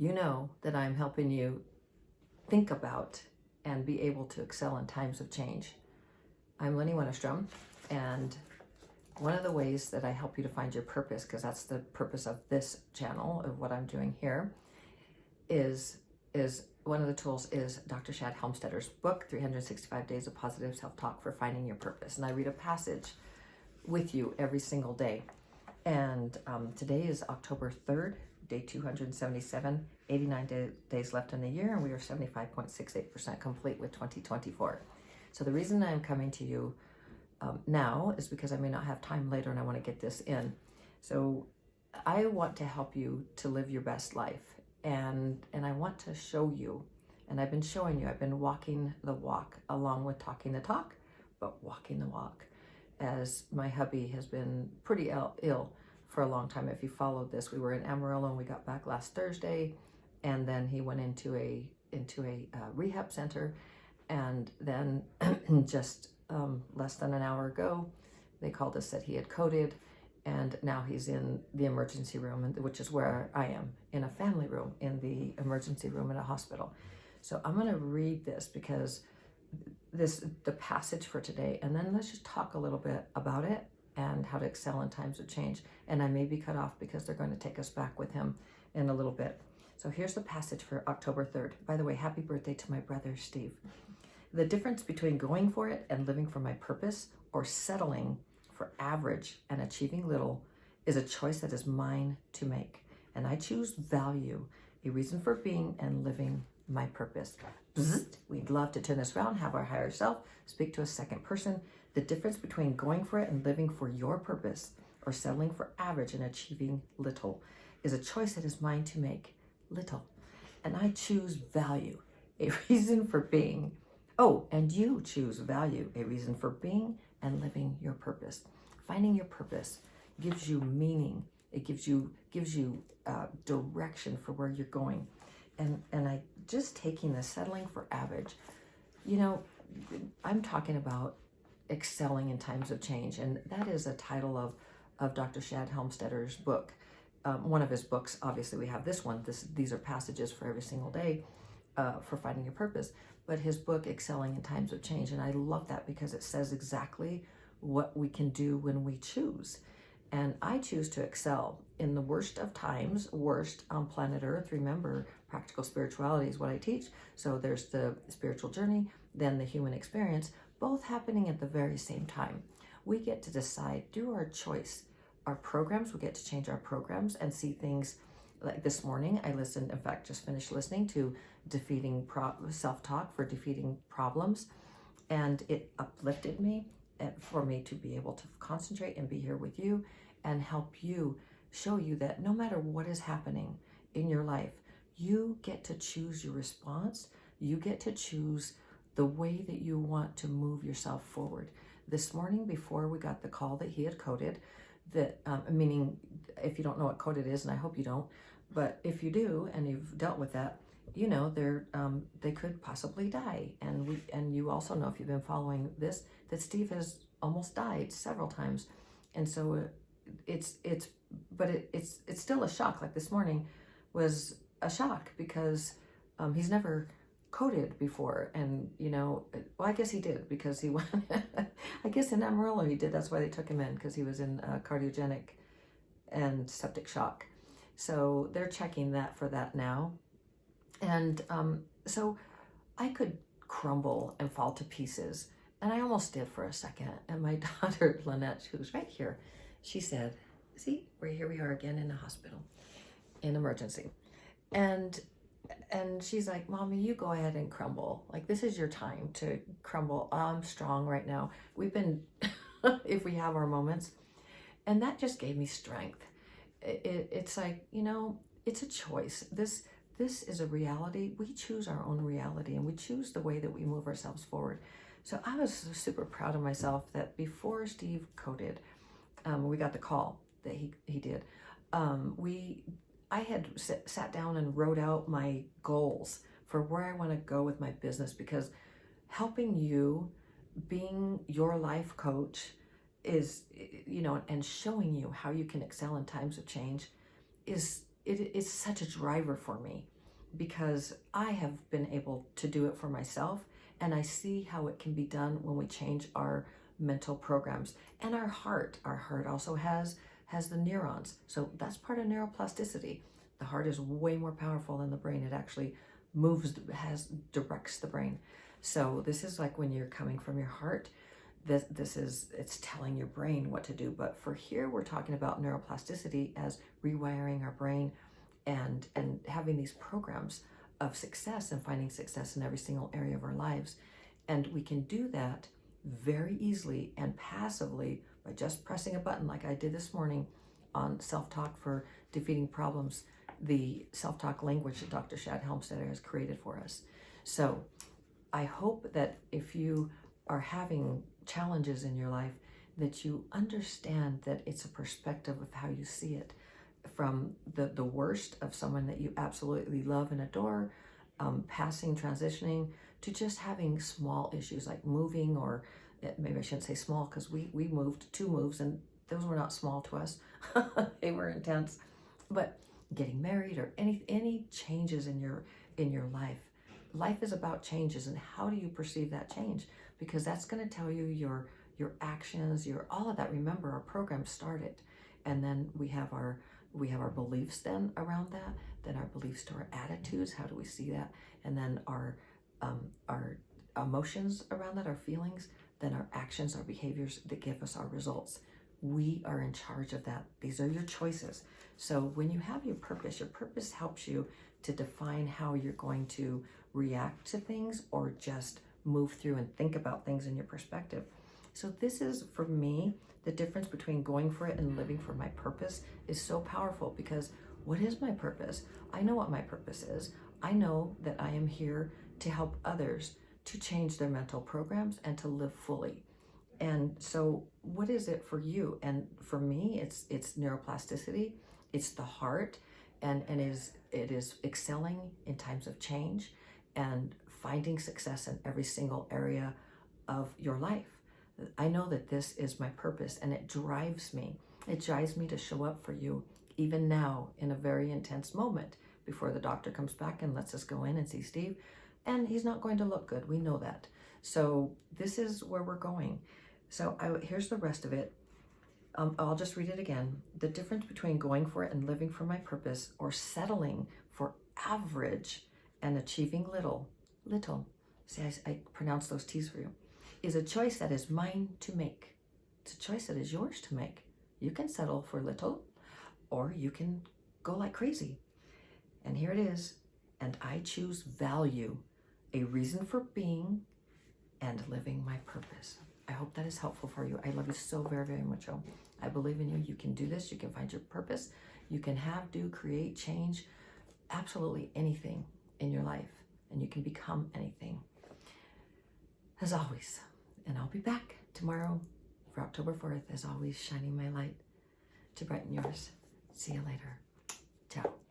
you know that I'm helping you think about and be able to excel in times of change. I'm Lenny Wennerstrom, and one of the ways that I help you to find your purpose, because that's the purpose of this channel, of what I'm doing here, is one of the tools is Dr. Shad Helmstetter's book, 365 Days of Positive Self-Talk for Finding Your Purpose. And I read a passage with you every single day. And today is October 3rd, day 277, 89 days left in the year, and we are 75.68% complete with 2024. So the reason I'm coming to you now is because I may not have time later and I want to get this in. So I want to help you to live your best life. And I want to show you, and I've been showing you, I've been walking the walk along with talking the talk, but walking the walk, as my hubby has been pretty ill for a long time. If you followed this, we were in Amarillo and we got back last Thursday, and then he went into a rehab center, and then just less than an hour ago, they called us that he had coded, and now he's in the emergency room, which is where I am, in a family room, in the emergency room in a hospital. So I'm going to read this because the passage for today, and then let's just talk a little bit about it and how to excel in times of change. And I may be cut off because they're going to take us back with him in a little bit. So here's the passage for October 3rd. By the way, happy birthday to my brother, Steve. The difference between going for it and living for my purpose, or settling for average and achieving little, is a choice that is mine to make. And I choose value, a reason for being and living my purpose. Bzzzt. We'd love to turn this around, have our higher self speak to a second person. The difference between going for it and living for your purpose, or settling for average and achieving little, is a choice that is mine to make. Little. And I choose value, a reason for being. Oh, and you choose value, a reason for being and living your purpose. Finding your purpose gives you meaning. It gives you direction for where you're going. And I just taking the settling for average, you know, I'm talking about excelling in times of change, and that is a title of Dr. Shad Helmstetter's book. One of his books, obviously we have this one. These are passages for every single day for finding your purpose. But his book, Excelling in Times of Change, and I love that because it says exactly what we can do when we choose. And I choose to excel in the worst of times, worst on planet Earth. Remember, practical spirituality is what I teach. So there's the spiritual journey, then the human experience, both happening at the very same time. We get to decide through our choice, our programs, we get to change our programs and see things. Like this morning, I listened, in fact, just finished listening to Defeating Self-Talk for Defeating Problems, and it uplifted me for me to be able to concentrate and be here with you and help you, show you that no matter what is happening in your life, you get to choose your response. You get to choose the way that you want to move yourself forward. This morning, before we got the call that he had coded, that meaning, if you don't know what coded is, and I hope you don't, but if you do and you've dealt with that, you know they could possibly die. And you also know, if you've been following this, that Steve has almost died several times. And so it's still a shock. Like this morning was a shock because he's never coded before. And you know, well, I guess he did, because he went I guess in Amarillo he did. That's why they took him in, because he was in cardiogenic and septic shock. So they're checking that for that now. And so I could crumble and fall to pieces. And I almost did for a second. And my daughter, Lynette, who's right here, she said, see, here we are again in the hospital, in emergency. And she's like, Mommy, you go ahead and crumble. Like, this is your time to crumble. I'm strong right now. We've been, if we have our moments. And that just gave me strength. It's like, you know, it's a choice. This is a reality. We choose our own reality, and we choose the way that we move ourselves forward. So I was super proud of myself that before Steve coded, we got the call that he did. I had sat down and wrote out my goals for where I want to go with my business, because helping you, being your life coach, is, you know, and showing you how you can excel in times of change is it's such a driver for me because I have been able to do it for myself, and I see how it can be done when we change our mental programs. And our heart also has the neurons. So that's part of neuroplasticity. The heart is way more powerful than the brain. It actually directs the brain. So this is like when you're coming from your heart, it's telling your brain what to do. But for here, we're talking about neuroplasticity as rewiring our brain and having these programs of success and finding success in every single area of our lives. And we can do that very easily and passively by just pressing a button like I did this morning on Self-Talk for Defeating Problems, the self-talk language that Dr. Shad Helmstetter has created for us. So I hope that if you are having challenges in your life, that you understand that it's a perspective of how you see it, from the worst of someone that you absolutely love and adore, transitioning, to just having small issues like moving, or maybe I shouldn't say small, because we moved 2 moves and those were not small to us. They were intense. But getting married or any changes in your life. Life is about changes, and how do you perceive that change? Because that's going to tell you your actions, all of that. Remember, our program started, and then we have our beliefs then around that, then our beliefs to our attitudes, how do we see that, and then our emotions around that, our feelings, then our actions, our behaviors that give us our results. We are in charge of that. These are your choices. So when you have your purpose helps you to define how you're going to react to things or just move through and think about things in your perspective. So this is, for me, the difference between going for it and living for my purpose is so powerful, because what is my purpose? I know what my purpose is. I know that I am here to help others to change their mental programs and to live fully. And so what is it for you? And for me, it's neuroplasticity. It's the heart, and it is excelling in times of change and finding success in every single area of your life. I know that this is my purpose, and it drives me. It drives me to show up for you even now in a very intense moment before the doctor comes back and lets us go in and see Steve. And he's not going to look good. We know that. So this is where we're going. So here's the rest of it. I'll just read it again. The difference between going for it and living for my purpose, or settling for average and achieving little, see, I pronounce those T's for you, is a choice that is mine to make. It's a choice that is yours to make. You can settle for little, or you can go like crazy. And here it is. And I choose value, a reason for being, and living my purpose. I hope that is helpful for you. I love you so very, very much. I believe in you. You can do this. You can find your purpose. You can create, change, absolutely anything in your life. And you can become anything. As always. And I'll be back tomorrow for October 4th, as always, shining my light to brighten yours. See you later. Ciao.